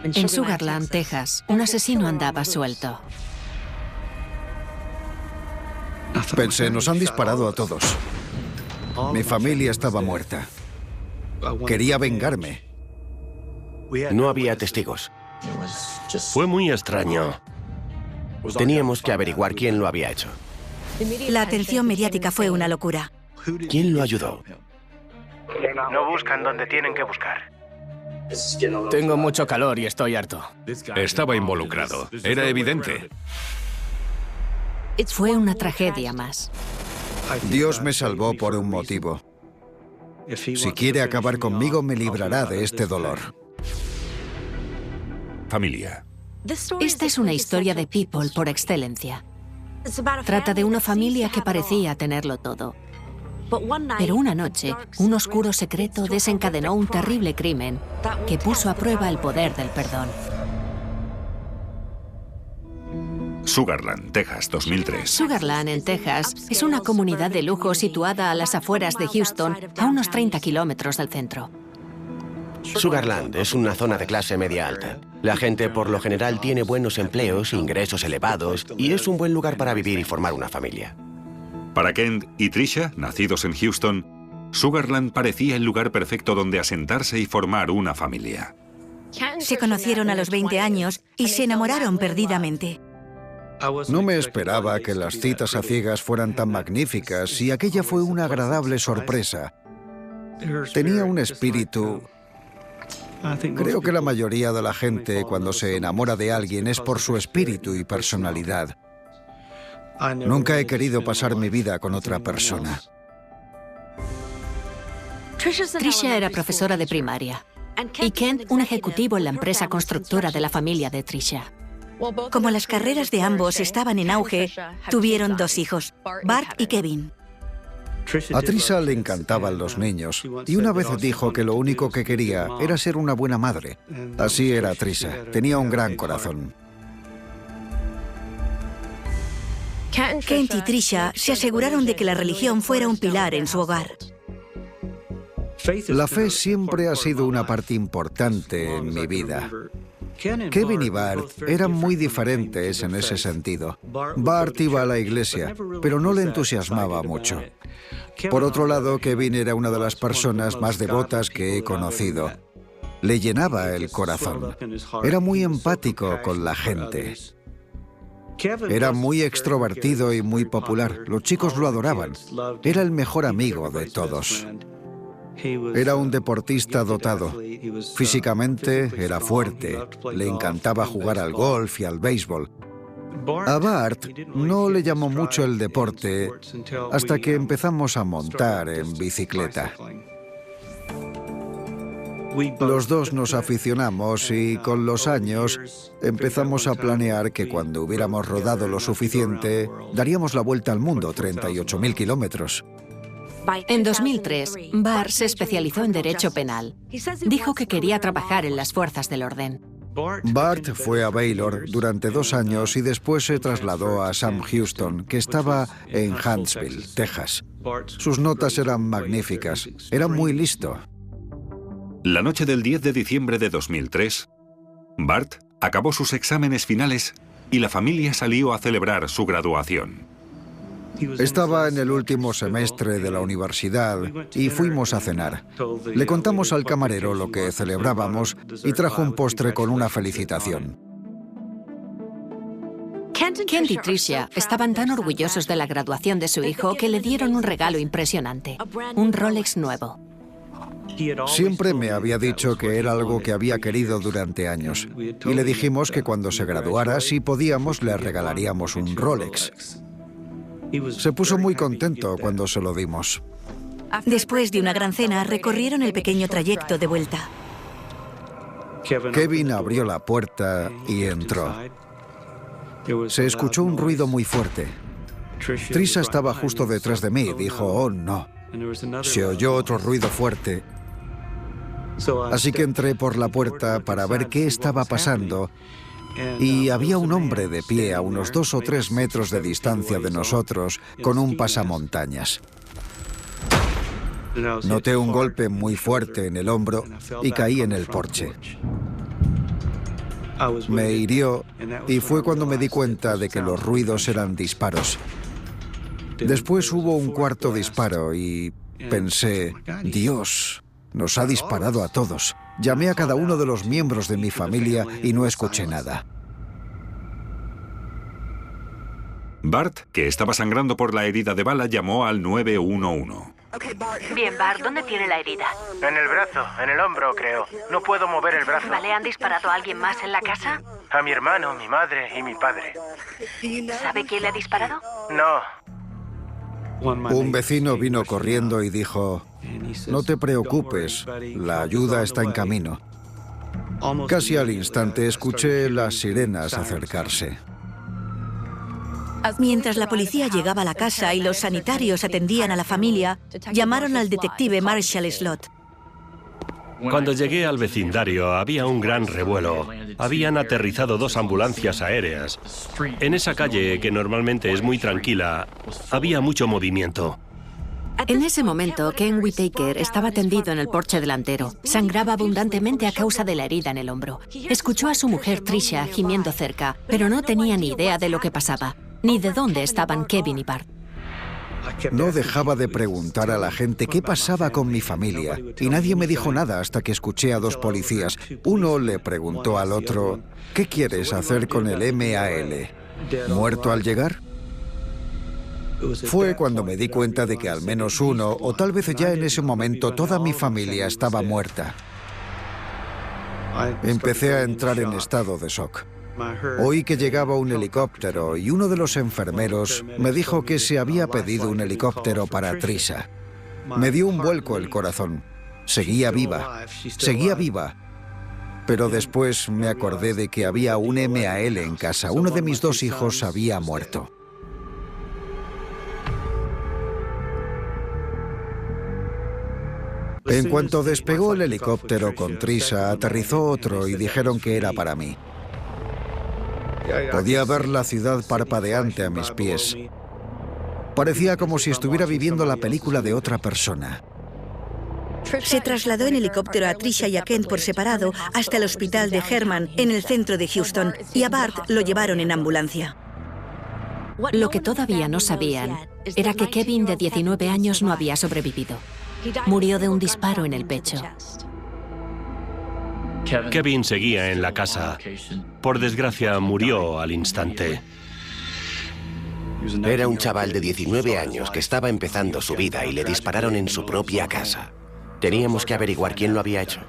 En Sugarland, Texas, un asesino andaba suelto. Pensé, nos han disparado a todos. Mi familia estaba muerta. Quería vengarme. No había testigos. Fue muy extraño. Teníamos que averiguar quién lo había hecho. La atención mediática fue una locura. ¿Quién lo ayudó? No buscan donde tienen que buscar. Tengo mucho calor y estoy harto. Estaba involucrado. Era evidente. Fue una tragedia más. Dios me salvó por un motivo. Si quiere acabar conmigo, me librará de este dolor. Familia. Esta es una historia de people por excelencia. Trata de una familia que parecía tenerlo todo. Pero una noche, un oscuro secreto desencadenó un terrible crimen que puso a prueba el poder del perdón. Sugarland, Texas, 2003. Sugarland, en Texas, es una comunidad de lujo situada a las afueras de Houston, a unos 30 kilómetros del centro. Sugarland es una zona de clase media alta. La gente por lo general tiene buenos empleos, ingresos elevados y es un buen lugar para vivir y formar una familia. Para Kent y Trisha, nacidos en Houston, Sugarland parecía el lugar perfecto donde asentarse y formar una familia. Se conocieron a los 20 años y se enamoraron perdidamente. No me esperaba que las citas a ciegas fueran tan magníficas y aquella fue una agradable sorpresa. Tenía un espíritu... Creo que la mayoría de la gente, cuando se enamora de alguien, es por su espíritu y personalidad. Nunca he querido pasar mi vida con otra persona. Trisha era profesora de primaria y Kent un ejecutivo en la empresa constructora de la familia de Trisha. Como las carreras de ambos estaban en auge, tuvieron 2 hijos, Bart y Kevin. A Trisha le encantaban los niños y una vez dijo que lo único que quería era ser una buena madre. Así era Trisha, tenía un gran corazón. Kent y Trisha se aseguraron de que la religión fuera un pilar en su hogar. La fe siempre ha sido una parte importante en mi vida. Kevin y Bart eran muy diferentes en ese sentido. Bart iba a la iglesia, pero no le entusiasmaba mucho. Por otro lado, Kevin era una de las personas más devotas que he conocido. Le llenaba el corazón. Era muy empático con la gente. Era muy extrovertido y muy popular. Los chicos lo adoraban. Era el mejor amigo de todos. Era un deportista dotado. Físicamente era fuerte. Le encantaba jugar al golf y al béisbol. A Bart no le llamó mucho el deporte hasta que empezamos a montar en bicicleta. Los dos nos aficionamos y con los años empezamos a planear que cuando hubiéramos rodado lo suficiente, daríamos la vuelta al mundo, 38.000 kilómetros. En 2003, Bart se especializó en derecho penal. Dijo que quería trabajar en las fuerzas del orden. Bart fue a Baylor durante 2 años y después se trasladó a Sam Houston, que estaba en Huntsville, Texas. Sus notas eran magníficas. Era muy listo. La noche del 10 de diciembre de 2003, Bart acabó sus exámenes finales y la familia salió a celebrar su graduación. Estaba en el último semestre de la universidad y fuimos a cenar. Le contamos al camarero lo que celebrábamos y trajo un postre con una felicitación. Kent y Trisha estaban tan orgullosos de la graduación de su hijo que le dieron un regalo impresionante, un Rolex nuevo. Siempre me había dicho que era algo que había querido durante años. Y le dijimos que cuando se graduara, si podíamos, le regalaríamos un Rolex. Se puso muy contento cuando se lo dimos. Después de una gran cena, recorrieron el pequeño trayecto de vuelta. Kevin abrió la puerta y entró. Se escuchó un ruido muy fuerte. Trisha estaba justo detrás de mí. Dijo, oh no. Se oyó otro ruido fuerte. Así que entré por la puerta para ver qué estaba pasando. Y había un hombre de pie a unos 2 o 3 metros de distancia de nosotros con un pasamontañas. Noté un golpe muy fuerte en el hombro y caí en el porche. Me hirió y fue cuando me di cuenta de que los ruidos eran disparos. Después hubo un cuarto disparo y pensé, Dios, nos ha disparado a todos. Llamé a cada uno de los miembros de mi familia y no escuché nada. Bart, que estaba sangrando por la herida de bala, llamó al 911. Bien, Bart, ¿dónde tiene la herida? En el brazo, en el hombro, creo. No puedo mover el brazo. Vale, ¿han disparado a alguien más en la casa? A mi hermano, mi madre y mi padre. ¿Sabe quién le ha disparado? No. Un vecino vino corriendo y dijo, no te preocupes, la ayuda está en camino. Casi al instante escuché las sirenas acercarse. Mientras la policía llegaba a la casa y los sanitarios atendían a la familia, llamaron al detective Marshall Slott. Cuando llegué al vecindario había un gran revuelo. Habían aterrizado 2 ambulancias aéreas. En esa calle, que normalmente es muy tranquila, había mucho movimiento. En ese momento, Ken Whitaker estaba tendido en el porche delantero. Sangraba abundantemente a causa de la herida en el hombro. Escuchó a su mujer Tricia gimiendo cerca, pero no tenía ni idea de lo que pasaba, ni de dónde estaban Kevin y Bart. No dejaba de preguntar a la gente qué pasaba con mi familia, y nadie me dijo nada hasta que escuché a 2 policías. Uno le preguntó al otro, ¿qué quieres hacer con el MAL? ¿Muerto al llegar? Fue cuando me di cuenta de que al menos uno, o tal vez ya en ese momento, toda mi familia estaba muerta. Empecé a entrar en estado de shock. Oí que llegaba un helicóptero y uno de los enfermeros me dijo que se había pedido un helicóptero para Tricia. Me dio un vuelco el corazón. Seguía viva. Pero después me acordé de que había un MAL en casa. Uno de mis 2 hijos había muerto. En cuanto despegó el helicóptero con Tricia, aterrizó otro y dijeron que era para mí. Podía ver la ciudad parpadeante a mis pies. Parecía como si estuviera viviendo la película de otra persona. Se trasladó en helicóptero a Tricia y a Kent por separado hasta el hospital de Herman, en el centro de Houston, y a Bart lo llevaron en ambulancia. Lo que todavía no sabían era que Kevin, de 19 años, no había sobrevivido. Murió de un disparo en el pecho. Kevin seguía en la casa. Por desgracia, murió al instante. Era un chaval de 19 años que estaba empezando su vida y le dispararon en su propia casa. Teníamos que averiguar quién lo había hecho.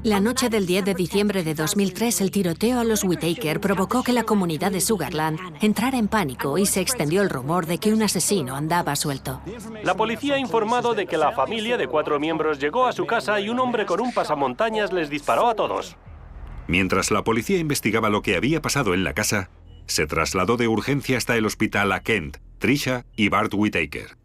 La noche del 10 de diciembre de 2003, el tiroteo a los Whitaker provocó que la comunidad de Sugarland entrara en pánico y se extendió el rumor de que un asesino andaba suelto. La policía ha informado de que la familia de 4 miembros llegó a su casa y un hombre con un pasamontañas les disparó a todos. Mientras la policía investigaba lo que había pasado en la casa, se trasladó de urgencia hasta el hospital a Kent, Tricia y Bart Whitaker.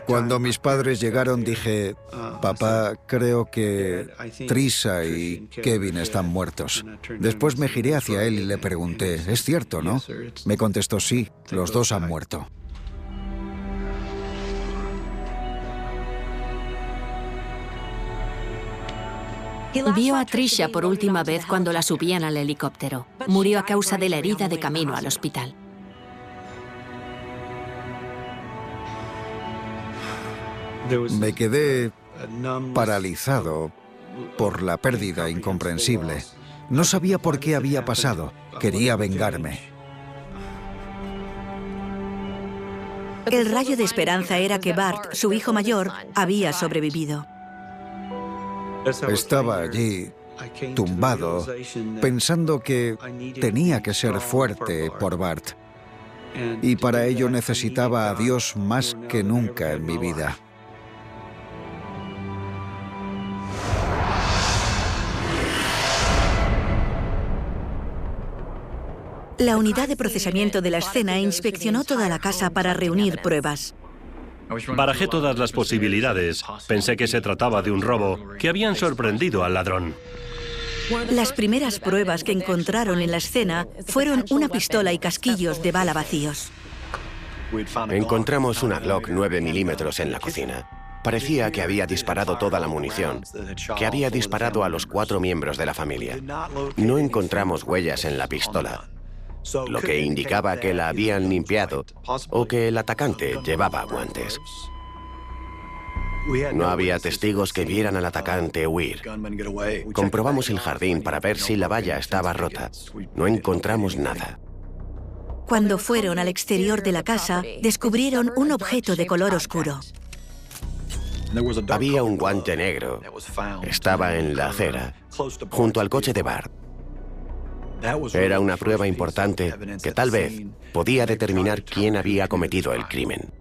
Cuando mis padres llegaron dije, papá, creo que Tricia y Kevin están muertos. Después me giré hacia él y le pregunté, ¿es cierto, no? Me contestó, sí, los 2 han muerto. Vio a Tricia por última vez cuando la subían al helicóptero. Murió a causa de la herida de camino al hospital. Me quedé paralizado por la pérdida incomprensible. No sabía por qué había pasado. Quería vengarme. El rayo de esperanza era que Bart, su hijo mayor, había sobrevivido. Estaba allí, tumbado, pensando que tenía que ser fuerte por Bart. Y para ello necesitaba a Dios más que nunca en mi vida. La unidad de procesamiento de la escena inspeccionó toda la casa para reunir pruebas. Barajé todas las posibilidades. Pensé que se trataba de un robo, que habían sorprendido al ladrón. Las primeras pruebas que encontraron en la escena fueron una pistola y casquillos de bala vacíos. Encontramos una Glock 9 milímetros en la cocina. Parecía que había disparado toda la munición, que había disparado a los 4 miembros de la familia. No encontramos huellas en la pistola, lo que indicaba que la habían limpiado o que el atacante llevaba guantes. No había testigos que vieran al atacante huir. Comprobamos el jardín para ver si la valla estaba rota. No encontramos nada. Cuando fueron al exterior de la casa, descubrieron un objeto de color oscuro. Había un guante negro. Estaba en la acera, junto al coche de Bart. Era una prueba importante que tal vez podía determinar quién había cometido el crimen.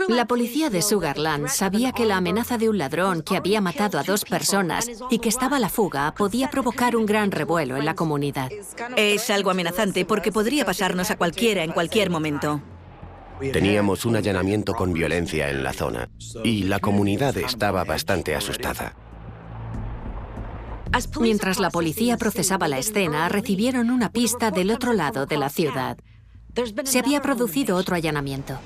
La policía de Sugarland sabía que la amenaza de un ladrón que había matado a 2 personas y que estaba a la fuga podía provocar un gran revuelo en la comunidad. Es algo amenazante porque podría pasarnos a cualquiera en cualquier momento. Teníamos un allanamiento con violencia en la zona y la comunidad estaba bastante asustada. Mientras la policía procesaba la escena, recibieron una pista del otro lado de la ciudad. Se había producido otro allanamiento.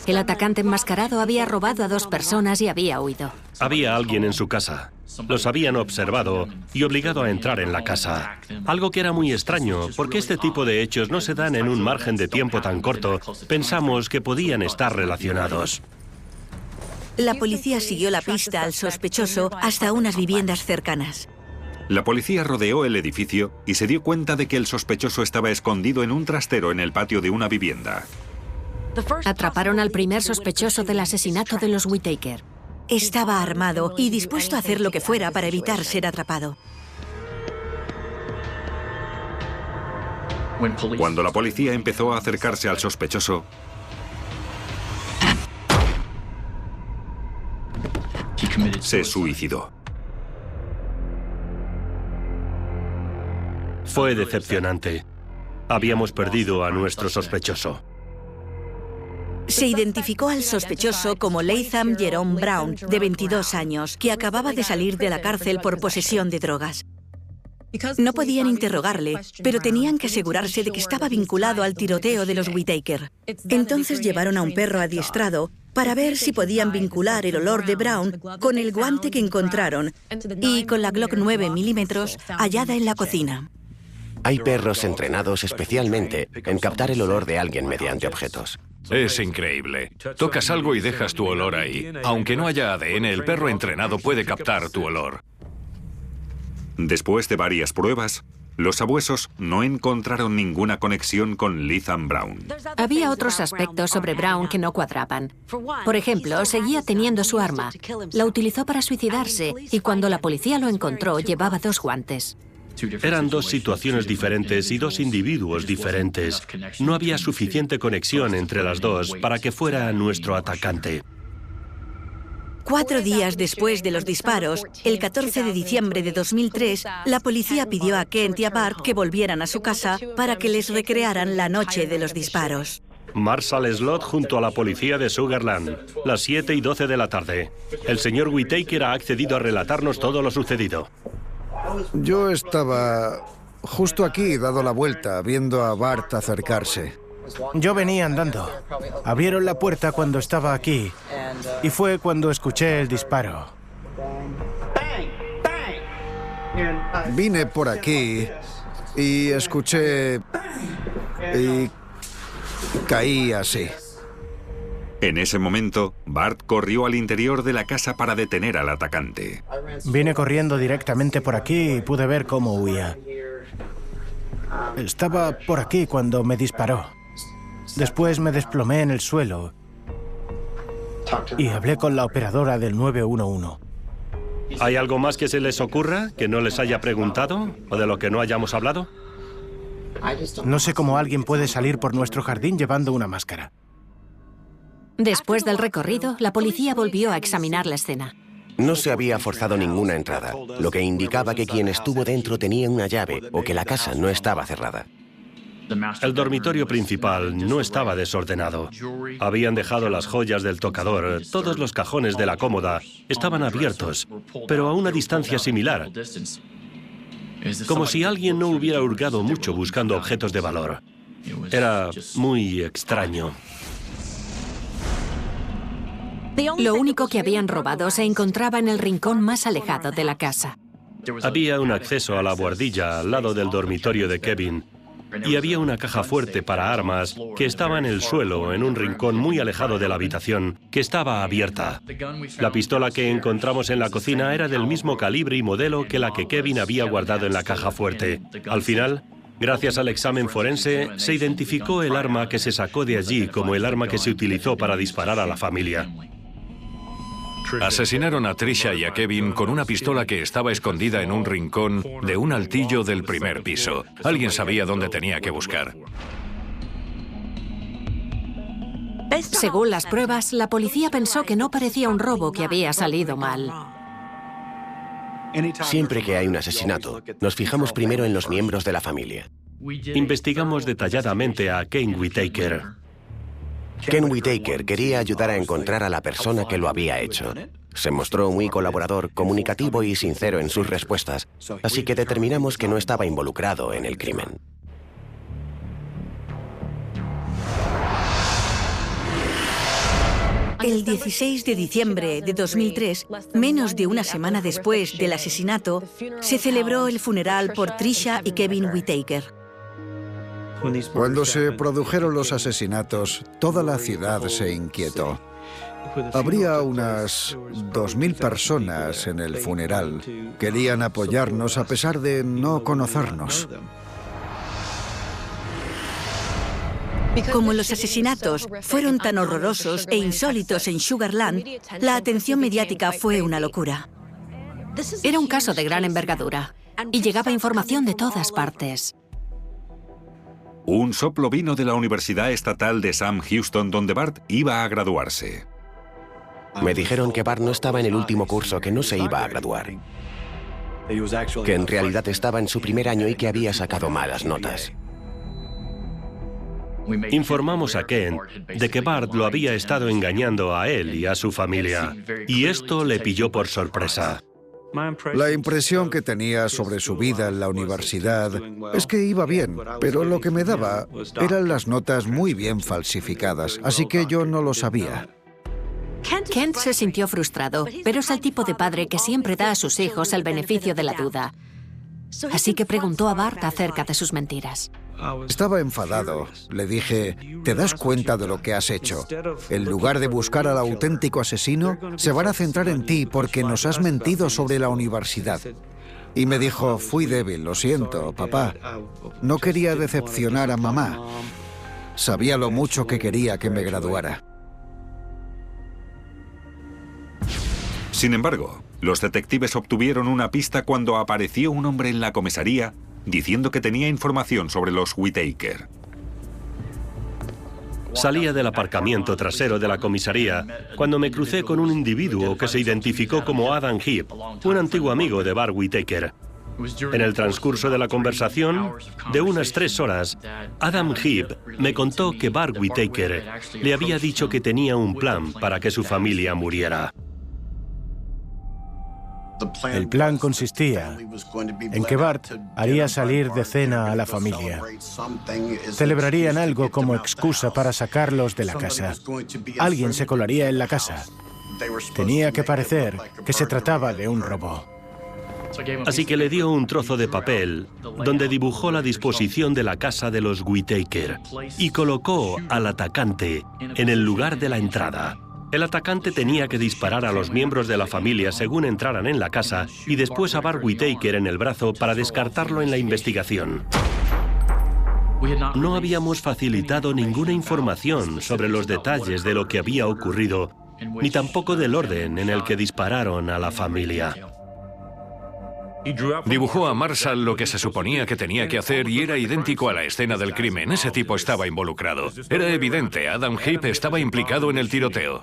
El atacante enmascarado había robado a 2 personas y había huido. Había alguien en su casa. Los habían observado y obligado a entrar en la casa. Algo que era muy extraño, porque este tipo de hechos no se dan en un margen de tiempo tan corto. Pensamos que podían estar relacionados. La policía siguió la pista al sospechoso hasta unas viviendas cercanas. La policía rodeó el edificio y se dio cuenta de que el sospechoso estaba escondido en un trastero en el patio de una vivienda. Atraparon al primer sospechoso del asesinato de los Whittaker. Estaba armado y dispuesto a hacer lo que fuera para evitar ser atrapado. Cuando la policía empezó a acercarse al sospechoso, se suicidó. Fue decepcionante. Habíamos perdido a nuestro sospechoso. Se identificó al sospechoso como Latham Jerome Brown, de 22 años, que acababa de salir de la cárcel por posesión de drogas. No podían interrogarle, pero tenían que asegurarse de que estaba vinculado al tiroteo de los Whittaker. Entonces llevaron a un perro adiestrado para ver si podían vincular el olor de Brown con el guante que encontraron y con la Glock 9 milímetros hallada en la cocina. Hay perros entrenados especialmente en captar el olor de alguien mediante objetos. Es increíble. Tocas algo y dejas tu olor ahí. Aunque no haya ADN, el perro entrenado puede captar tu olor. Después de varias pruebas, los sabuesos no encontraron ninguna conexión con Latham Brown. Había otros aspectos sobre Brown que no cuadraban. Por ejemplo, seguía teniendo su arma. La utilizó para suicidarse y cuando la policía lo encontró llevaba 2 guantes. Eran 2 situaciones diferentes y 2 individuos diferentes. No había suficiente conexión entre las 2 para que fuera nuestro atacante. 4 días después de los disparos, el 14 de diciembre de 2003, la policía pidió a Kent y a Bart que volvieran a su casa para que les recrearan la noche de los disparos. Marshall Slot junto a la policía de Sugarland, las 7:12 de la tarde. El señor Whittaker ha accedido a relatarnos todo lo sucedido. Yo estaba justo aquí, dado la vuelta, viendo a Bart acercarse. Yo venía andando. Abrieron la puerta cuando estaba aquí y fue cuando escuché el disparo. Vine por aquí y escuché y caí así. En ese momento, Bart corrió al interior de la casa para detener al atacante. Vine corriendo directamente por aquí y pude ver cómo huía. Estaba por aquí cuando me disparó. Después me desplomé en el suelo y hablé con la operadora del 911. ¿Hay algo más que se les ocurra, que no les haya preguntado o de lo que no hayamos hablado? No sé cómo alguien puede salir por nuestro jardín llevando una máscara. Después del recorrido, la policía volvió a examinar la escena. No se había forzado ninguna entrada, lo que indicaba que quien estuvo dentro tenía una llave o que la casa no estaba cerrada. El dormitorio principal no estaba desordenado. Habían dejado las joyas del tocador, todos los cajones de la cómoda estaban abiertos, pero a una distancia similar, como si alguien no hubiera hurgado mucho buscando objetos de valor. Era muy extraño. Lo único que habían robado se encontraba en el rincón más alejado de la casa. Había un acceso a la buhardilla al lado del dormitorio de Kevin y había una caja fuerte para armas que estaba en el suelo, en un rincón muy alejado de la habitación, que estaba abierta. La pistola que encontramos en la cocina era del mismo calibre y modelo que la que Kevin había guardado en la caja fuerte. Al final, gracias al examen forense, se identificó el arma que se sacó de allí como el arma que se utilizó para disparar a la familia. Asesinaron a Trisha y a Kevin con una pistola que estaba escondida en un rincón de un altillo del primer piso. Alguien sabía dónde tenía que buscar. Según las pruebas, la policía pensó que no parecía un robo que había salido mal. Siempre que hay un asesinato, nos fijamos primero en los miembros de la familia. Investigamos detalladamente a Ken Whitaker. Ken Whitaker quería ayudar a encontrar a la persona que lo había hecho. Se mostró muy colaborador, comunicativo y sincero en sus respuestas, así que determinamos que no estaba involucrado en el crimen. El 16 de diciembre de 2003, menos de una semana después del asesinato, se celebró el funeral por Trisha y Kevin Whitaker. Cuando se produjeron los asesinatos, toda la ciudad se inquietó. Habría unas 2.000 personas en el funeral. Querían apoyarnos a pesar de no conocernos. Como los asesinatos fueron tan horrorosos e insólitos en Sugarland, la atención mediática fue una locura. Era un caso de gran envergadura y llegaba información de todas partes. Un soplo vino de la Universidad Estatal de Sam Houston, donde Bart iba a graduarse. Me dijeron que Bart no estaba en el último curso, que no se iba a graduar. Que en realidad estaba en su primer año y que había sacado malas notas. Informamos a Ken de que Bart lo había estado engañando a él y a su familia, y esto le pilló por sorpresa. La impresión que tenía sobre su vida en la universidad es que iba bien, pero lo que me daba eran las notas muy bien falsificadas, así que yo no lo sabía. Kent se sintió frustrado, pero es el tipo de padre que siempre da a sus hijos el beneficio de la duda. Así que preguntó a Bart acerca de sus mentiras. Estaba enfadado. Le dije, ¿te das cuenta de lo que has hecho? En lugar de buscar al auténtico asesino, se van a centrar en ti porque nos has mentido sobre la universidad. Y me dijo, fui débil, lo siento, papá. No quería decepcionar a mamá. Sabía lo mucho que quería que me graduara. Sin embargo, los detectives obtuvieron una pista cuando apareció un hombre en la comisaría diciendo que tenía información sobre los Whitaker. Salía del aparcamiento trasero de la comisaría cuando me crucé con un individuo que se identificó como Adam Heap, un antiguo amigo de Bart Whitaker. En el transcurso de la conversación, de unas 3 horas, Adam Heap me contó que Bart Whitaker le había dicho que tenía un plan para que su familia muriera. El plan consistía en que Bart haría salir de cena a la familia. Celebrarían algo como excusa para sacarlos de la casa. Alguien se colaría en la casa. Tenía que parecer que se trataba de un robo. Así que le dio un trozo de papel donde dibujó la disposición de la casa de los Whitaker y colocó al atacante en el lugar de la entrada. El atacante tenía que disparar a los miembros de la familia según entraran en la casa y después a Bart Whitaker en el brazo para descartarlo en la investigación. No habíamos facilitado ninguna información sobre los detalles de lo que había ocurrido, ni tampoco del orden en el que dispararon a la familia. Dibujó a Marshall lo que se suponía que tenía que hacer y era idéntico a la escena del crimen. Ese tipo estaba involucrado. Era evidente, Adam Heap estaba implicado en el tiroteo.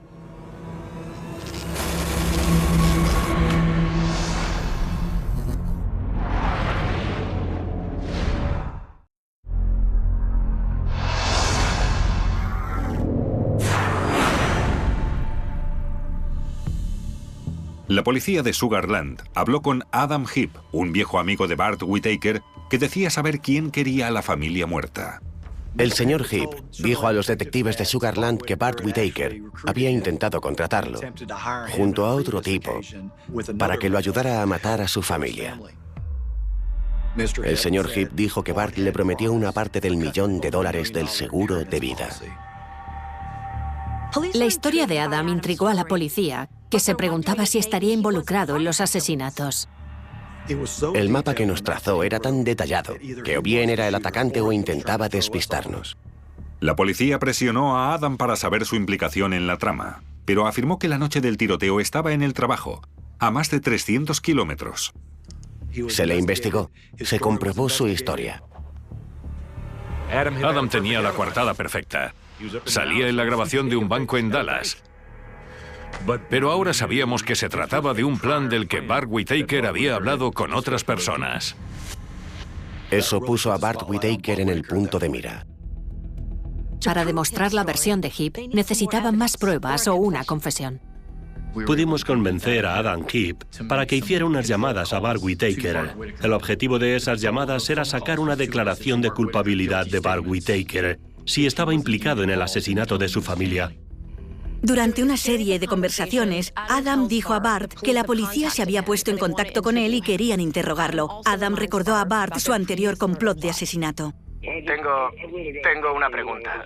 La policía de Sugarland habló con Adam Heap, un viejo amigo de Bart Whitaker, que decía saber quién quería a la familia muerta. El señor Heap dijo a los detectives de Sugarland que Bart Whitaker había intentado contratarlo, junto a otro tipo, para que lo ayudara a matar a su familia. El señor Heap dijo que Bart le prometió una parte del $1.000.000 del seguro de vida. La historia de Adam intrigó a la policía, que se preguntaba si estaría involucrado en los asesinatos. El mapa que nos trazó era tan detallado que o bien era el atacante o intentaba despistarnos. La policía presionó a Adam para saber su implicación en la trama, pero afirmó que la noche del tiroteo estaba en el trabajo, a más de 300 kilómetros. Se le investigó, se comprobó su historia. Adam tenía la coartada perfecta. Salía en la grabación de un banco en Dallas. Pero ahora sabíamos que se trataba de un plan del que Bart Whitaker había hablado con otras personas. Eso puso a Bart Whitaker en el punto de mira. Para demostrar la versión de Heap, necesitaban más pruebas o una confesión. Pudimos convencer a Adam Heap para que hiciera unas llamadas a Bart Whitaker. El objetivo de esas llamadas era sacar una declaración de culpabilidad de Bart Whitaker si estaba implicado en el asesinato de su familia. Durante una serie de conversaciones, Adam dijo a Bart que la policía se había puesto en contacto con él y querían interrogarlo. Adam recordó a Bart su anterior complot de asesinato. Tengo una pregunta.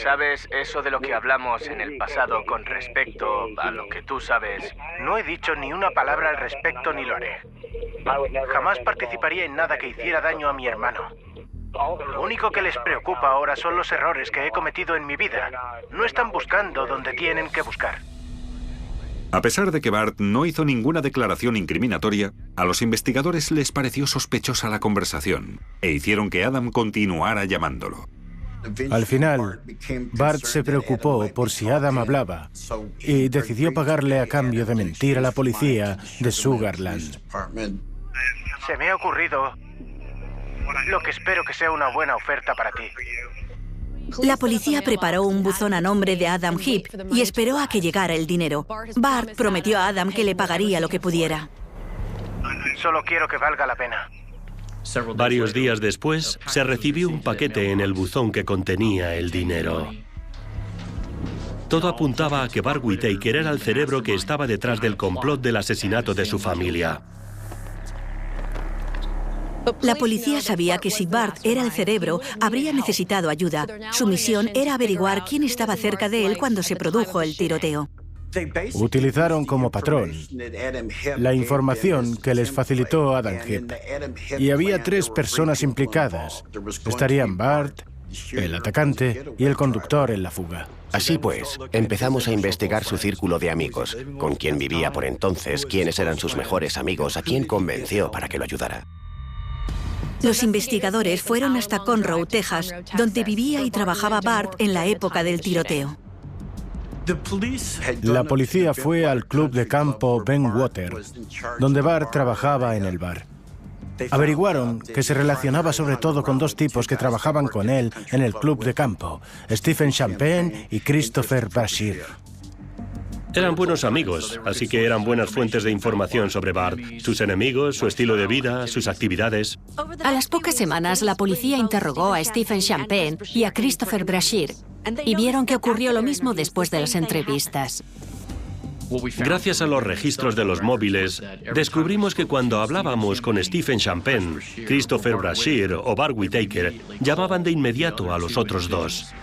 ¿Sabes eso de lo que hablamos en el pasado con respecto a lo que tú sabes? No he dicho ni una palabra al respecto ni lo haré. Jamás participaría en nada que hiciera daño a mi hermano. Lo único que les preocupa ahora son los errores que he cometido en mi vida. No están buscando donde tienen que buscar. A pesar de que Bart no hizo ninguna declaración incriminatoria, a los investigadores les pareció sospechosa la conversación e hicieron que Adam continuara llamándolo. Al final, Bart se preocupó por si Adam hablaba y decidió pagarle a cambio de mentir a la policía de Sugarland. Se me ha ocurrido lo que espero que sea una buena oferta para ti. La policía preparó un buzón a nombre de Adam Heap y esperó a que llegara el dinero. Bart prometió a Adam que le pagaría lo que pudiera. Solo quiero que valga la pena. Varios días después, se recibió un paquete en el buzón que contenía el dinero. Todo apuntaba a que Bart Whitaker era el cerebro que estaba detrás del complot del asesinato de su familia. La policía sabía que si Bart era el cerebro, habría necesitado ayuda. Su misión era averiguar quién estaba cerca de él cuando se produjo el tiroteo. Utilizaron como patrón la información que les facilitó Adam Heap. Y había 3 personas implicadas. Estarían Bart, el atacante y el conductor en la fuga. Así pues, empezamos a investigar su círculo de amigos, con quién vivía por entonces, quiénes eran sus mejores amigos, a quién convenció para que lo ayudara. Los investigadores fueron hasta Conroe, Texas, donde vivía y trabajaba Bart en la época del tiroteo. La policía fue al club de campo Ben Water, donde Bart trabajaba en el bar. Averiguaron que se relacionaba sobre todo con 2 tipos que trabajaban con él en el club de campo, Stephen Champagne y Christopher Brashear. Eran buenos amigos, así que eran buenas fuentes de información sobre Bart, sus enemigos, su estilo de vida, sus actividades. A las pocas semanas, la policía interrogó a Stephen Champagne y a Christopher Brashear y vieron que ocurrió lo mismo después de las entrevistas. Gracias a los registros de los móviles, descubrimos que cuando hablábamos con Stephen Champagne, Christopher Brashear o Bart Whitaker, llamaban de inmediato a los otros 2.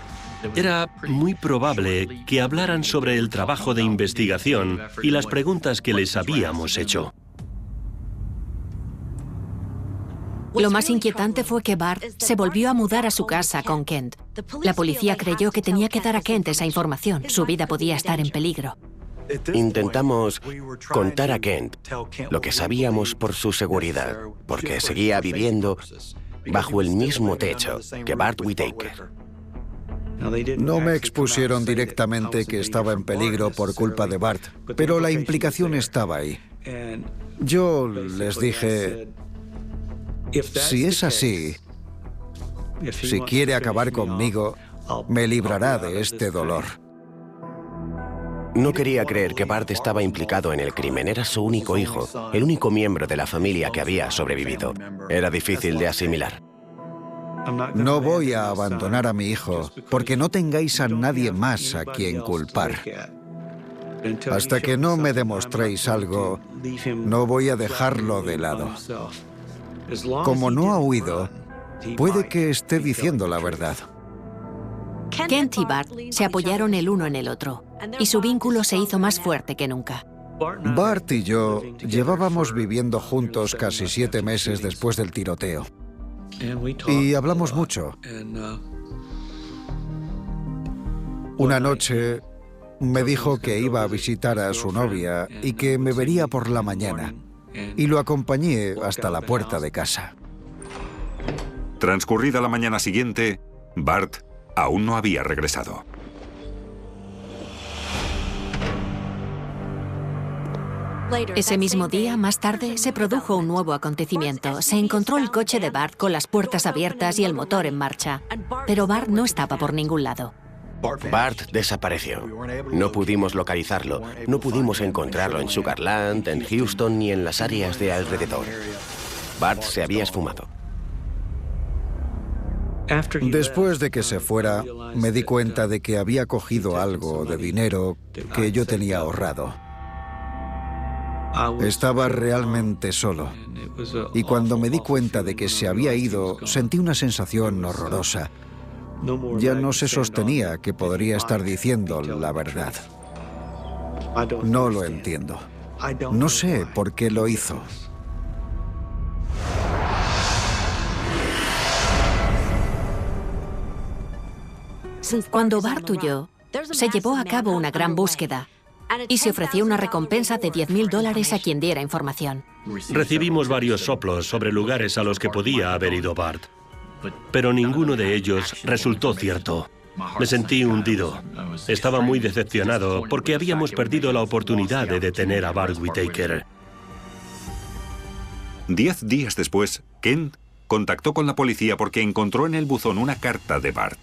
Era muy probable que hablaran sobre el trabajo de investigación y las preguntas que les habíamos hecho. Lo más inquietante fue que Bart se volvió a mudar a su casa con Kent. La policía creyó que tenía que dar a Kent esa información. Su vida podía estar en peligro. Intentamos contar a Kent lo que sabíamos por su seguridad, porque seguía viviendo bajo el mismo techo que Bart Whitaker. No me expusieron directamente que estaba en peligro por culpa de Bart, pero la implicación estaba ahí. Yo les dije, si es así, si quiere acabar conmigo, me librará de este dolor. No quería creer que Bart estaba implicado en el crimen. Era su único hijo, el único miembro de la familia que había sobrevivido. Era difícil de asimilar. No voy a abandonar a mi hijo porque no tengáis a nadie más a quien culpar. Hasta que no me demostréis algo, no voy a dejarlo de lado. Como no ha huido, puede que esté diciendo la verdad. Kent y Bart se apoyaron el uno en el otro, y su vínculo se hizo más fuerte que nunca. Bart y yo llevábamos viviendo juntos casi 7 meses después del tiroteo. Y hablamos mucho. Una noche me dijo que iba a visitar a su novia y que me vería por la mañana. Y lo acompañé hasta la puerta de casa. Transcurrida la mañana siguiente, Bart aún no había regresado. Ese mismo día, más tarde, se produjo un nuevo acontecimiento. Se encontró el coche de Bart con las puertas abiertas y el motor en marcha. Pero Bart no estaba por ningún lado. Bart desapareció. No pudimos localizarlo. No pudimos encontrarlo en Sugarland, en Houston ni en las áreas de alrededor. Bart se había esfumado. Después de que se fuera, me di cuenta de que había cogido algo de dinero que yo tenía ahorrado. Estaba realmente solo. Y cuando me di cuenta de que se había ido, sentí una sensación horrorosa. Ya no se sostenía que podría estar diciendo la verdad. No lo entiendo. No sé por qué lo hizo. Cuando Bart huyó, se llevó a cabo una gran búsqueda y se ofreció una recompensa de $10.000 a quien diera información. Recibimos varios soplos sobre lugares a los que podía haber ido Bart, pero ninguno de ellos resultó cierto. Me sentí hundido. Estaba muy decepcionado porque habíamos perdido la oportunidad de detener a Bart Whitaker. 10 días después, Kent contactó con la policía porque encontró en el buzón una carta de Bart.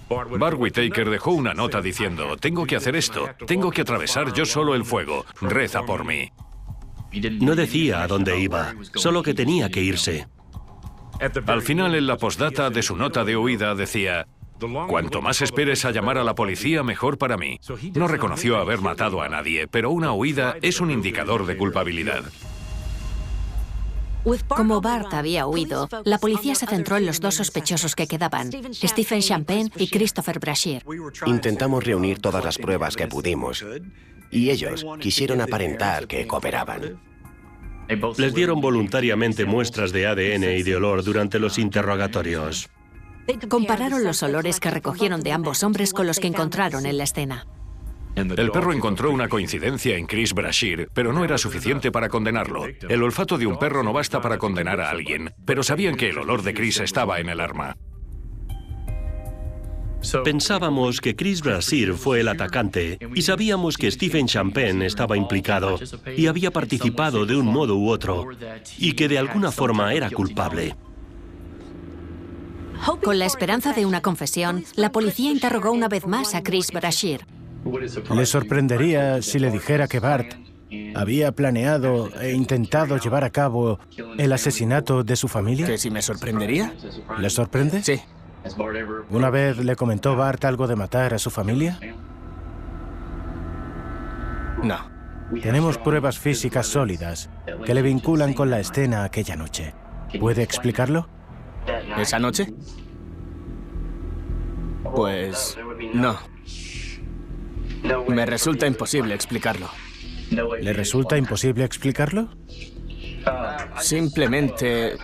Bart Whitaker dejó una nota diciendo: tengo que hacer esto, tengo que atravesar yo solo el fuego, reza por mí. No decía a dónde iba, solo que tenía que irse. Al final, en la postdata de su nota de huida decía: cuanto más esperes a llamar a la policía, mejor para mí. No reconoció haber matado a nadie, pero una huida es un indicador de culpabilidad. Como Bart había huido, la policía se centró en los dos sospechosos que quedaban, Stephen Champagne y Christopher Brashear. Intentamos reunir todas las pruebas que pudimos, y ellos quisieron aparentar que cooperaban. Les dieron voluntariamente muestras de ADN y de olor durante los interrogatorios. Compararon los olores que recogieron de ambos hombres con los que encontraron en la escena. El perro encontró una coincidencia en Chris Brashear, pero no era suficiente para condenarlo. El olfato de un perro no basta para condenar a alguien, pero sabían que el olor de Chris estaba en el arma. Pensábamos que Chris Brashear fue el atacante y sabíamos que Stephen Champagne estaba implicado y había participado de un modo u otro y que de alguna forma era culpable. Con la esperanza de una confesión, la policía interrogó una vez más a Chris Brashear. ¿Le sorprendería si le dijera que Bart había planeado e intentado llevar a cabo el asesinato de su familia? ¿Que si me sorprendería? ¿Le sorprende? Sí. ¿Una vez le comentó Bart algo de matar a su familia? No. Tenemos pruebas físicas sólidas que le vinculan con la escena aquella noche. ¿Puede explicarlo? ¿Esa noche? Pues no. Me resulta imposible explicarlo. ¿Le resulta imposible explicarlo? Simplemente...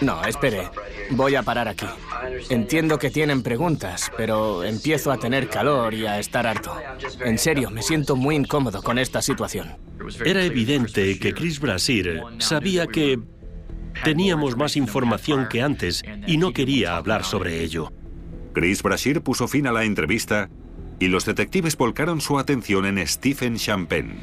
No, espere. Voy a parar aquí. Entiendo que tienen preguntas, pero empiezo a tener calor y a estar harto. En serio, me siento muy incómodo con esta situación. Era evidente que Chris Brashear sabía que teníamos más información que antes y no quería hablar sobre ello. Chris Brashear puso fin a la entrevista y los detectives volcaron su atención en Stephen Champagne.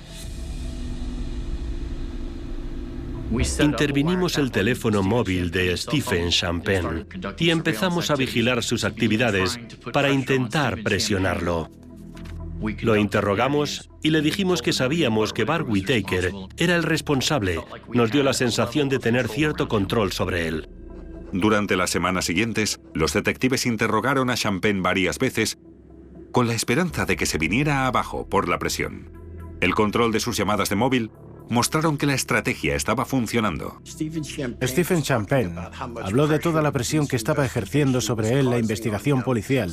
Intervinimos el teléfono móvil de Stephen Champagne y empezamos a vigilar sus actividades para intentar presionarlo. Lo interrogamos y le dijimos que sabíamos que Bart Whitaker era el responsable. Nos dio la sensación de tener cierto control sobre él. Durante las semanas siguientes, los detectives interrogaron a Champagne varias veces con la esperanza de que se viniera abajo por la presión. El control de sus llamadas de móvil mostraron que la estrategia estaba funcionando. Stephen Champagne habló de toda la presión que estaba ejerciendo sobre él la investigación policial,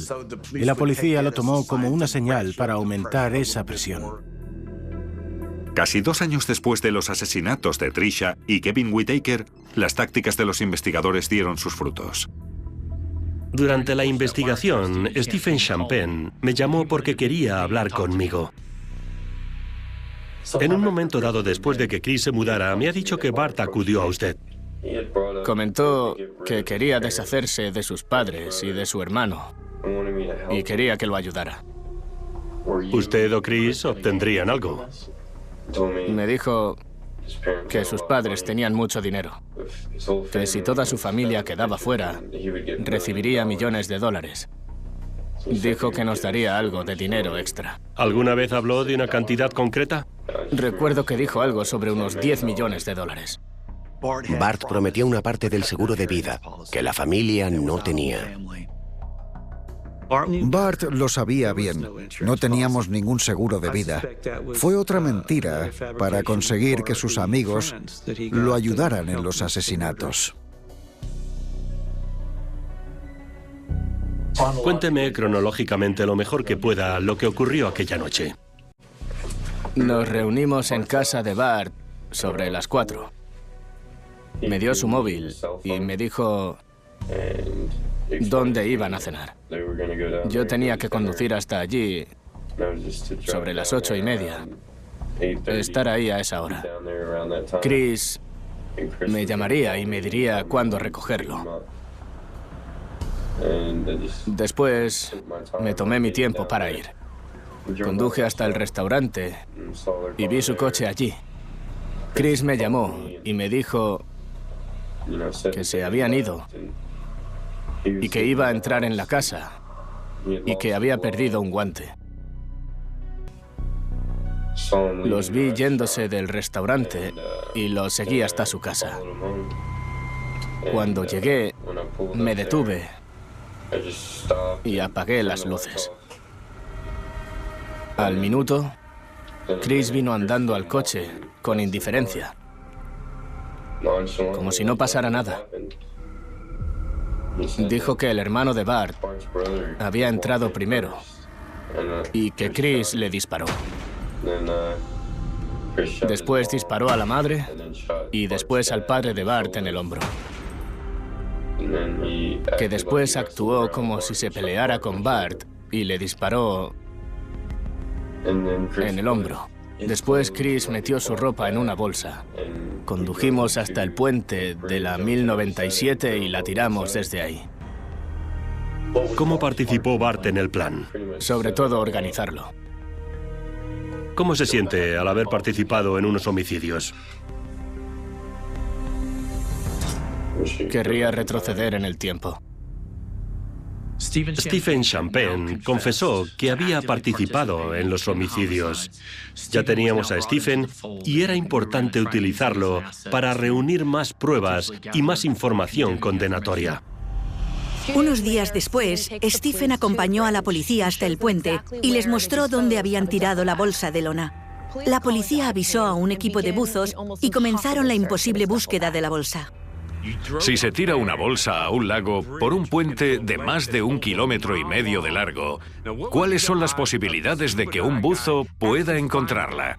y la policía lo tomó como una señal para aumentar esa presión. Casi 2 años después de los asesinatos de Trisha y Kevin Whitaker, las tácticas de los investigadores dieron sus frutos. Durante la investigación, Stephen Champagne me llamó porque quería hablar conmigo. En un momento dado después de que Chris se mudara, me ha dicho que Bart acudió a usted. Comentó que quería deshacerse de sus padres y de su hermano, y quería que lo ayudara. ¿Usted o Chris obtendrían algo? Me dijo que sus padres tenían mucho dinero, que si toda su familia quedaba fuera, recibiría millones de dólares. Dijo que nos daría algo de dinero extra. ¿Alguna vez habló de una cantidad concreta? Recuerdo que dijo algo sobre unos 10 millones de dólares. Bart prometió una parte del seguro de vida que la familia no tenía. Bart lo sabía bien. No teníamos ningún seguro de vida. Fue otra mentira para conseguir que sus amigos lo ayudaran en los asesinatos. Cuénteme cronológicamente lo mejor que pueda lo que ocurrió aquella noche. Nos reunimos en casa de Bart sobre las 4. Me dio su móvil y me dijo dónde iban a cenar. Yo tenía que conducir hasta allí sobre las 8:30. Estar ahí a esa hora. Chris me llamaría y me diría cuándo recogerlo. Después me tomé mi tiempo para ir. Conduje hasta el restaurante y vi su coche allí. Chris me llamó y me dijo que se habían ido y que iba a entrar en la casa y que había perdido un guante. Los vi yéndose del restaurante y los seguí hasta su casa. Cuando llegué, me detuve y apagué las luces. Al minuto, Chris vino andando al coche con indiferencia, como si no pasara nada. Dijo que el hermano de Bart había entrado primero y que Chris le disparó. Después disparó a la madre y después al padre de Bart en el hombro. Que después actuó como si se peleara con Bart y le disparó en el hombro. Después Chris metió su ropa en una bolsa. Condujimos hasta el puente de la 1097 y la tiramos desde ahí. ¿Cómo participó Bart en el plan? Sobre todo organizarlo. ¿Cómo se siente al haber participado en unos homicidios? Querría retroceder en el tiempo. Stephen Champagne confesó que había participado en los homicidios. Ya teníamos a Stephen y era importante utilizarlo para reunir más pruebas y más información condenatoria. Unos días después, Stephen acompañó a la policía hasta el puente y les mostró dónde habían tirado la bolsa de lona. La policía avisó a un equipo de buzos y comenzaron la imposible búsqueda de la bolsa. Si se tira una bolsa a un lago por un puente de más de 1,5 kilómetros de largo, ¿cuáles son las posibilidades de que un buzo pueda encontrarla?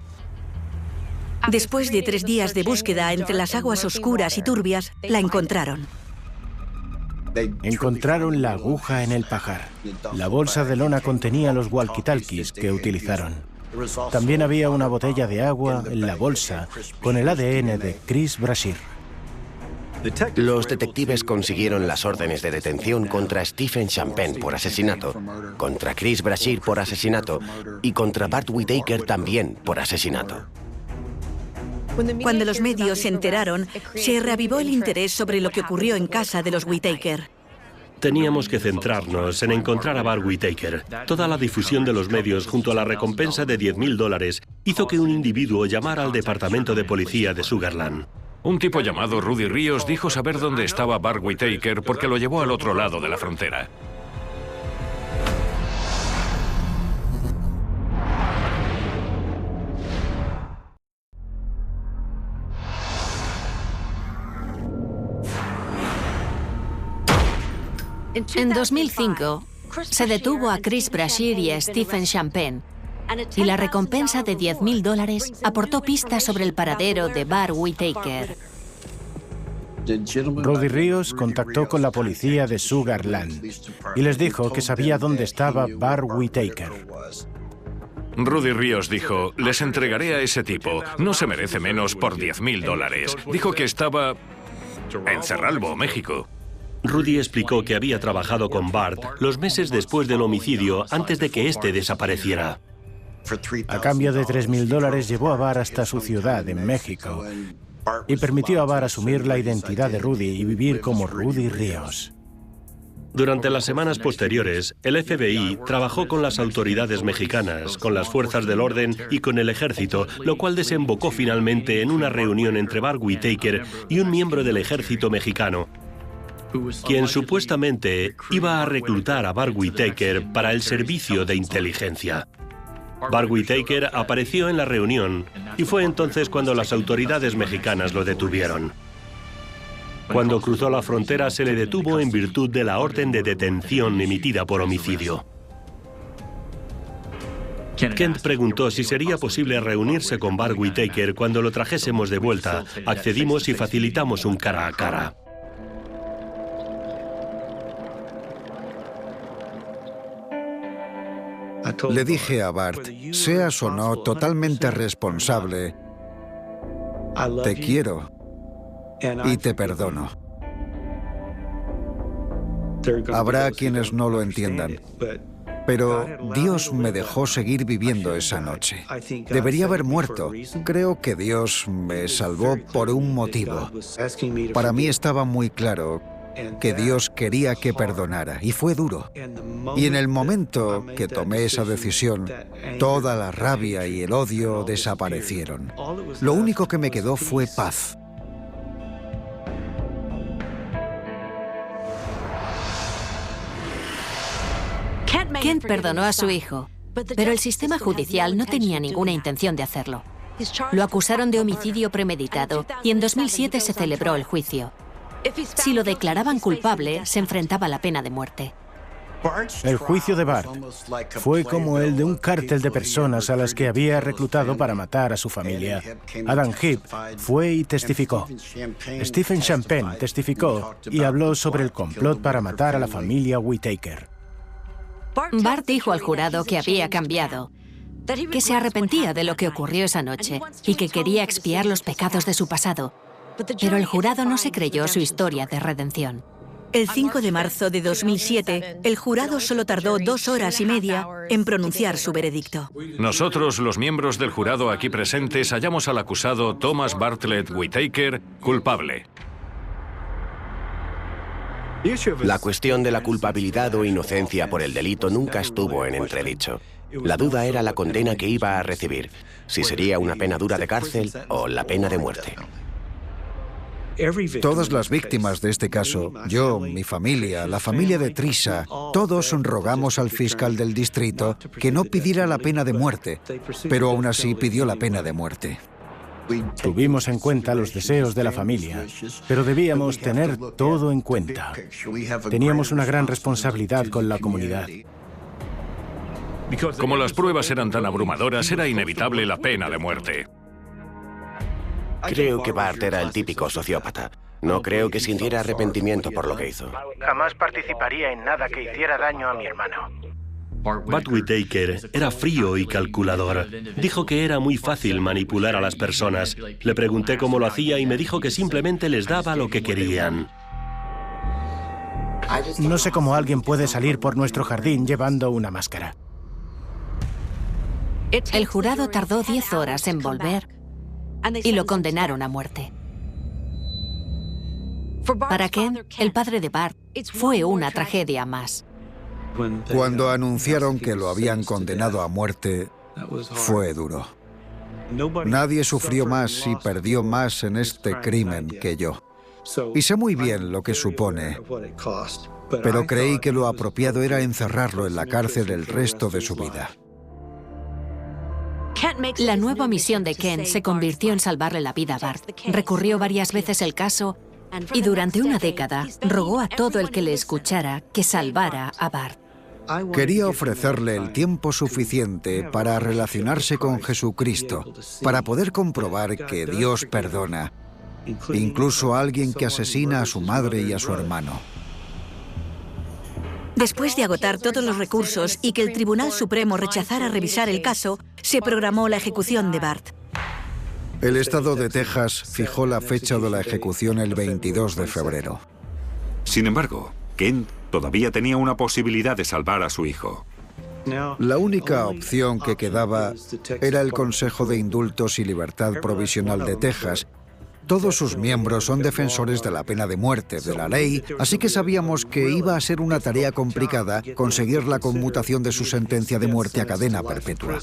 Después de 3 días de búsqueda entre las aguas oscuras y turbias, la encontraron. Encontraron la aguja en el pajar. La bolsa de lona contenía los walkie-talkies que utilizaron. También había una botella de agua en la bolsa con el ADN de Chris Brashear. Los detectives consiguieron las órdenes de detención contra Stephen Champagne por asesinato, contra Chris Brashear por asesinato y contra Bart Whitaker también por asesinato. Cuando los medios se enteraron, se reavivó el interés sobre lo que ocurrió en casa de los Whitaker. Teníamos que centrarnos en encontrar a Bart Whitaker. Toda la difusión de los medios junto a la recompensa de $10.000 hizo que un individuo llamara al departamento de policía de Sugarland. Un tipo llamado Rudy Ríos dijo saber dónde estaba Bart Whitaker porque lo llevó al otro lado de la frontera. En 2005, se detuvo a Chris Brashear y a Stephen Champagne, y la recompensa de $10.000 aportó pistas sobre el paradero de Bart Whitaker. Rudy Ríos contactó con la policía de Sugarland y les dijo que sabía dónde estaba Bart Whitaker. Rudy Ríos dijo, les entregaré a ese tipo, no se merece menos por $10.000. Dijo que estaba en Cerralbo, México. Rudy explicó que había trabajado con Bart los meses después del homicidio, antes de que éste desapareciera. A cambio de $3.000 llevó a Bart hasta su ciudad, en México, y permitió a Bart asumir la identidad de Rudy y vivir como Rudy Ríos. Durante las semanas posteriores, el FBI trabajó con las autoridades mexicanas, con las fuerzas del orden y con el ejército, lo cual desembocó finalmente en una reunión entre Bart Whitaker y un miembro del ejército mexicano, quien supuestamente iba a reclutar a Bart Whitaker para el servicio de inteligencia. Bart Whitaker apareció en la reunión y fue entonces cuando las autoridades mexicanas lo detuvieron. Cuando cruzó la frontera se le detuvo en virtud de la orden de detención emitida por homicidio. Kent preguntó si sería posible reunirse con Bart Whitaker cuando lo trajésemos de vuelta. Accedimos y facilitamos un cara a cara. Le dije a Bart, seas o no totalmente responsable, te quiero y te perdono. Habrá quienes no lo entiendan, pero Dios me dejó seguir viviendo esa noche. Debería haber muerto. Creo que Dios me salvó por un motivo. Para mí estaba muy claro que Dios quería que perdonara, y fue duro. Y en el momento que tomé esa decisión, toda la rabia y el odio desaparecieron. Lo único que me quedó fue paz. Kent perdonó a su hijo, pero el sistema judicial no tenía ninguna intención de hacerlo. Lo acusaron de homicidio premeditado y en 2007 se celebró el juicio. Si lo declaraban culpable, se enfrentaba a la pena de muerte. El juicio de Bart fue como el de un cártel de personas a las que había reclutado para matar a su familia. Adam Heap fue y testificó. Stephen Champagne testificó y habló sobre el complot para matar a la familia Whitaker. Bart dijo al jurado que había cambiado, que se arrepentía de lo que ocurrió esa noche y que quería expiar los pecados de su pasado. Pero el jurado no se creyó su historia de redención. El 5 de marzo de 2007, el jurado solo tardó 2 horas y media en pronunciar su veredicto. Nosotros, los miembros del jurado aquí presentes, hallamos al acusado Thomas Bartlett Whitaker culpable. La cuestión de la culpabilidad o inocencia por el delito nunca estuvo en entredicho. La duda era la condena que iba a recibir, si sería una pena dura de cárcel o la pena de muerte. Todas las víctimas de este caso, yo, mi familia, la familia de Trisa, todos rogamos al fiscal del distrito que no pidiera la pena de muerte, pero aún así pidió la pena de muerte. Tuvimos en cuenta los deseos de la familia, pero debíamos tener todo en cuenta. Teníamos una gran responsabilidad con la comunidad. Como las pruebas eran tan abrumadoras, era inevitable la pena de muerte. Creo que Bart era el típico sociópata. No creo que sintiera arrepentimiento por lo que hizo. Jamás participaría en nada que hiciera daño a mi hermano. Bart Whitaker era frío y calculador. Dijo que era muy fácil manipular a las personas. Le pregunté cómo lo hacía y me dijo que simplemente les daba lo que querían. No sé cómo alguien puede salir por nuestro jardín llevando una máscara. El jurado tardó 10 horas en volver y lo condenaron a muerte. Para Kent, el padre de Bart, Fue una tragedia más. Cuando anunciaron que lo habían condenado a muerte, fue duro. Nadie sufrió más y perdió más en este crimen que yo. Y sé muy bien lo que supone, pero creí que lo apropiado era encerrarlo en la cárcel el resto de su vida. La nueva misión de Ken se convirtió en salvarle la vida a Bart. Recurrió varias veces el caso y durante una década rogó a todo el que le escuchara que salvara a Bart. Quería ofrecerle el tiempo suficiente para relacionarse con Jesucristo, para poder comprobar que Dios perdona, incluso a alguien que asesina a su madre y a su hermano. Después de agotar todos los recursos y que el Tribunal Supremo rechazara revisar el caso, se programó la ejecución de Bart. El estado de Texas fijó la fecha de la ejecución el 22 de febrero. Sin embargo, Ken todavía tenía una posibilidad de salvar a su hijo. La única opción que quedaba era el Consejo de Indultos y Libertad Provisional de Texas. Todos sus miembros son defensores de la pena de muerte, de la ley, así que sabíamos que iba a ser una tarea complicada conseguir la conmutación de su sentencia de muerte a cadena perpetua.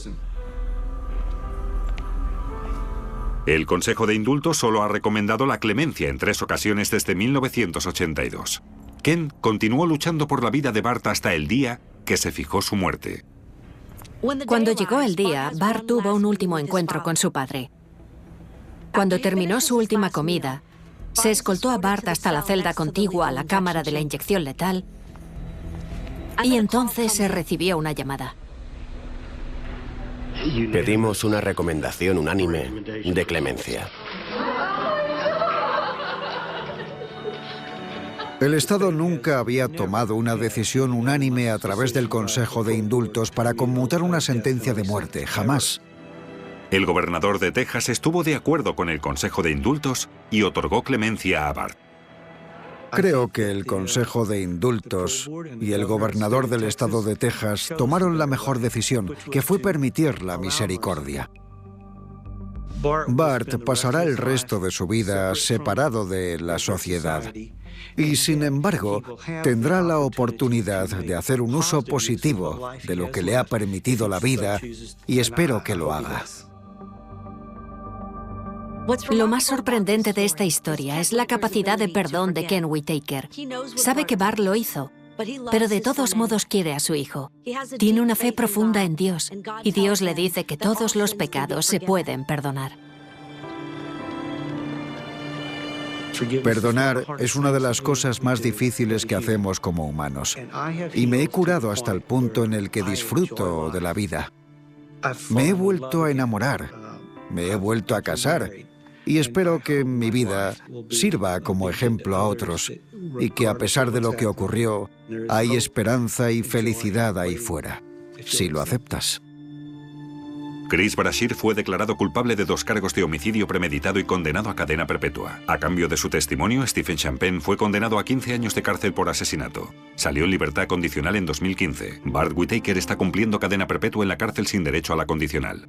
El Consejo de Indultos solo ha recomendado la clemencia en 3 ocasiones desde 1982. Ken continuó luchando por la vida de Bart hasta el día que se fijó su muerte. Cuando llegó el día, Bart tuvo un último encuentro con su padre. Cuando terminó su última comida, se escoltó a Bart hasta la celda contigua a la cámara de la inyección letal y entonces se recibió una llamada. Pedimos una recomendación unánime de clemencia. El Estado nunca había tomado una decisión unánime a través del Consejo de Indultos para conmutar una sentencia de muerte, jamás. El gobernador de Texas estuvo de acuerdo con el Consejo de Indultos y otorgó clemencia a Bart. Creo que el Consejo de Indultos y el gobernador del estado de Texas tomaron la mejor decisión, que fue permitir la misericordia. Bart pasará el resto de su vida separado de la sociedad y, sin embargo, tendrá la oportunidad de hacer un uso positivo de lo que le ha permitido la vida y espero que lo haga. Lo más sorprendente de esta historia es la capacidad de perdón de Ken Whitaker. Sabe que Bart lo hizo, pero de todos modos quiere a su hijo. Tiene una fe profunda en Dios, y Dios le dice que todos los pecados se pueden perdonar. Perdonar es una de las cosas más difíciles que hacemos como humanos. Y me he curado hasta el punto en el que disfruto de la vida. Me he vuelto a enamorar, me he vuelto a casar, y espero que mi vida sirva como ejemplo a otros y que a pesar de lo que ocurrió, hay esperanza y felicidad ahí fuera, si lo aceptas. Chris Brashear fue declarado culpable de 2 cargos de homicidio premeditado y condenado a cadena perpetua. A cambio de su testimonio, Stephen Champagne fue condenado a 15 años de cárcel por asesinato. Salió en libertad condicional en 2015. Bart Whitaker está cumpliendo cadena perpetua en la cárcel sin derecho a la condicional.